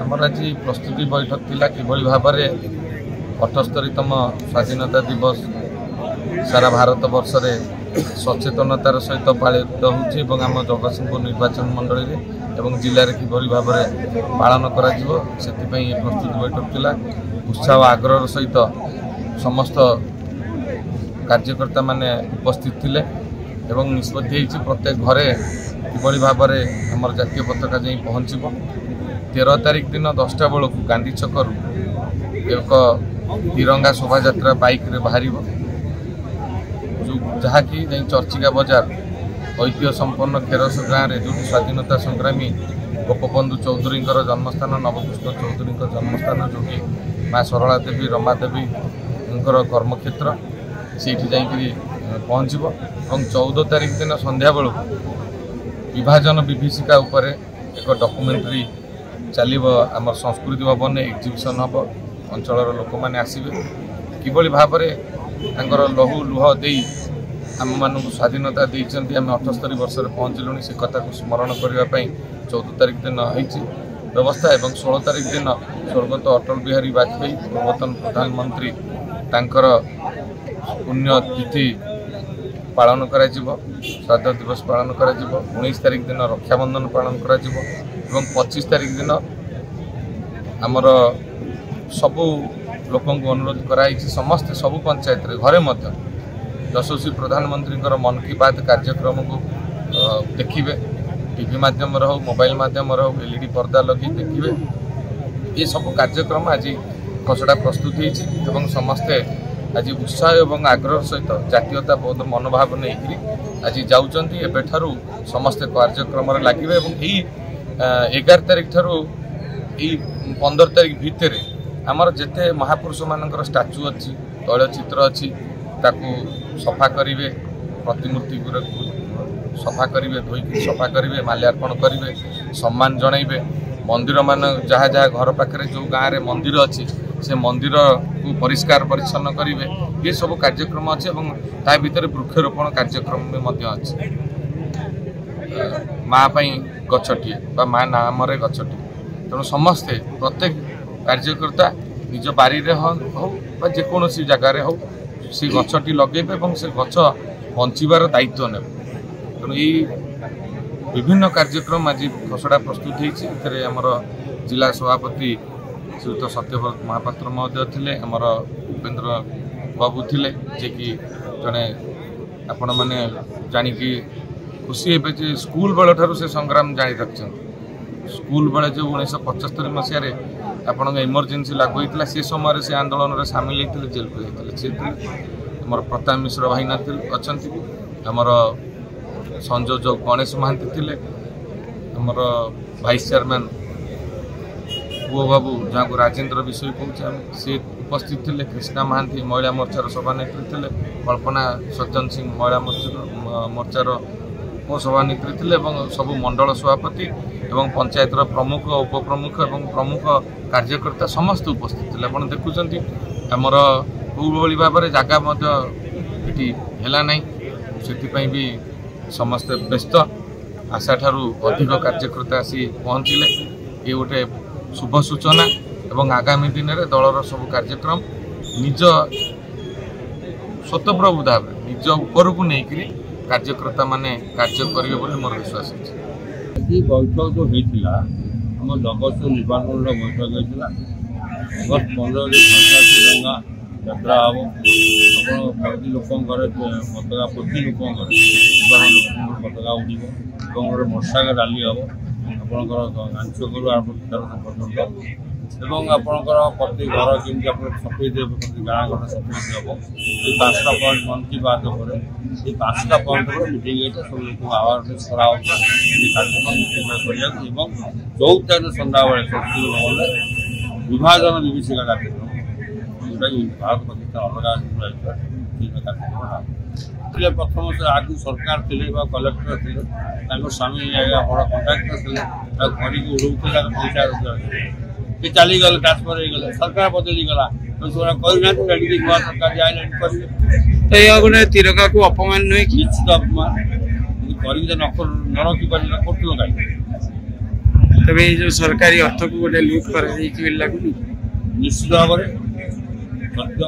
आमर आज प्रस्तुति बैठक थिला किभली भाव में 78तम स्वाधीनता दिवस सारा भारत वर्ष में सचेतनतार सहित पालित होम जगतसिंहपुर निर्वाचन मंडल में जिले में किभली भाव में पालन कर प्रस्तुति बैठक थिला उत्साह और आग्रह सहित समस्त कार्यकर्ता माने उपस्थित थिले एवं निष्पत्ति प्रत्येक घरे किभली भाव में आम जातीय पताका जाई पहुँचब 13 तारिख दिन 10टा बेलू गांधी छकरू एक तिरंगा शोभा यात्रा बाइक रे बाहर जो जहाँकि चर्चिका बजार ऐतिह्य संपन्न खेरस गाँव में जो स्वाधीनता संग्रामी गोपबंधु चौधरी जन्मस्थान नवकृष्ण चौधरी जन्मस्थान जो कि माँ सरला देवी रमा देवी कर्मक्षेत्र से पहुँचब और 14 तारिख दिन संध्या बेलू विभाजन विभीषिका उपर एक डॉक्यूमेंट्री चलो आम संस्कृति भवन एग्जिबिशन हम अंचल लोक मैंने आसबे किभली भाव में लहू लुह दे आम मान स्वाधीनता देते आम 78 वर्ष पहुँचलु से कथा को स्मरण करने 14 तारिख दिन होती व्यवस्था और 16 तारिख दिन स्वर्गत अटल बिहारी वाजपेयी पूर्वतन प्रधानमंत्री तांकर पुण्यतिथि पालन कर श्राद्ध दिवस पालन कर 19 तारिख दिन रक्षाबंधन पालन कर 25 तारिख दिन आमर सबू लोक अनुरोध कराई समस्ते सबू पंचायत घरे मध्य यशस्वी प्रधानमंत्री मन की बात कार्यक्रम को देखिए टीवी माध्यम हो मोबाइल माध्यम हो एलईडी पर्दा लगे देखिए ये सब कार्यक्रम आज खसड़ा प्रस्तुत होती समस्ते आज उत्साह और आग्रह सहित जातीयता बोध मनोभाव नहीं आज जाऊँच एबेठारू समस्ते कार्यक्रम लगे 11 तारिख ठारू 15 तारिख भितर आमर जेते महापुरुष मानकर स्टाच्यू अच्छी तैलचित्र अच्छी ताकू सफा करेंगे प्रतिमूर्ति सफा करेंगे धोईक सफा करेंगे माल्यार्पण करेंगे सम्मान जनइबे मंदिर मान जहाँ जहाँ घर पाखे जो गाँव में मंदिर अच्छी से मंदिर को परिष्कार परिच्छन्न करेंगे ये सब कार्यक्रम अच्छे ता भीतर वृक्षरोपण कार्यक्रम में अच्छे माँ गछटी माँ नाम गछटी तेणु समस्ते प्रत्येक कार्यकर्ता निज बारी हो जेकोसी जगार हो से गछटी लगे से गछ बचार दायित्व ने तेणु ये विभिन्न कार्यक्रम आज खसड़ा प्रस्तुत होती आमर जिला सभापति श्रीयुत सत्यव्रत महापात्र महोदय थे आमर उपेन्द्र बाबू थे जे कि जड़े आपण मैंने जाणिकी खुशी हे स्कूल बेल ठारू से संग्राम जारी रखते स्कूल बेले जो 1975 मसीह आपण इमरजेंसी लागू होता से समय से आंदोलन में सामिल होते जेल को जाते आम प्रताप मिश्र भाईना अच्छा आमर संयोजक गणेश महांती थे आमर भाइस चेयरमैन पुओ बाबू जहाँ को राजेन्द्र विषय कहूँ सी उपस्थित थे कृष्णा महांती महिला मोर्चार सभानेत्री थे कल्पना सज्जन सिंह महिला मोर्चार उपसभानेत्री थे सबू मंडल सभापति एवं पंचायत प्रमुख उपप्रमुख और प्रमुख कार्यकर्ता समस्त उपस्थित थे आप देखुं आमर कौली भाव में जगह है से भी समस्ते व्यस्त आशा ठारू अधिक कार्यकर्ता आसी पहुँचले ये गोटे शुभ सूचना एवं आगामी दिन में दलर सब कार्यक्रम निज स्वतःप्रभु भाव निज ऊपर को लेकिन कार्यकर्ता माने कार्य करेंगे बोली मोर विश्वास है। बैठक जो होता आम जगत निर्वाचन बैठक होता अगस्त 15 तिरंगा यात्रा हम प्रति लोक पताका प्रति लोक पताका उड़ब और मोटरसाइकेल रैली हम आपंकर गांचकरू आरंभ पर्यटन एवं आपंकर प्रति घर केमी सफेई देवे प्रति गाँ घर सफेई हम ये 5टा पॉइंट मन की बात पर ये 5टा पॉइंट मीटिंग सब लोग आवारनेस कराओ कार्यक्रम कर 14 तारीख सन्ध्या बेले संस्कृति भवन विभाजन विभीषिका कार्यक्रम जोटा कि भारत पाकिस्तान अलग प्रथम से आगे सरकार थे कलेक्टर थे स्वामी बड़ा कंट्राक्टर थे घर पैसा रोजगार चलीगले ट्रांसफर हो गले सरकार बदली गला करना नुआ सरकार जाए करेंगे तिरंगा को अपमान नुहे निश्चित अपमान कर न रखी पारे कौन कहीं तबे ये जो सरकारी अर्थ को गोटे लुट कर लगुनि निश्चित भाव में सत्य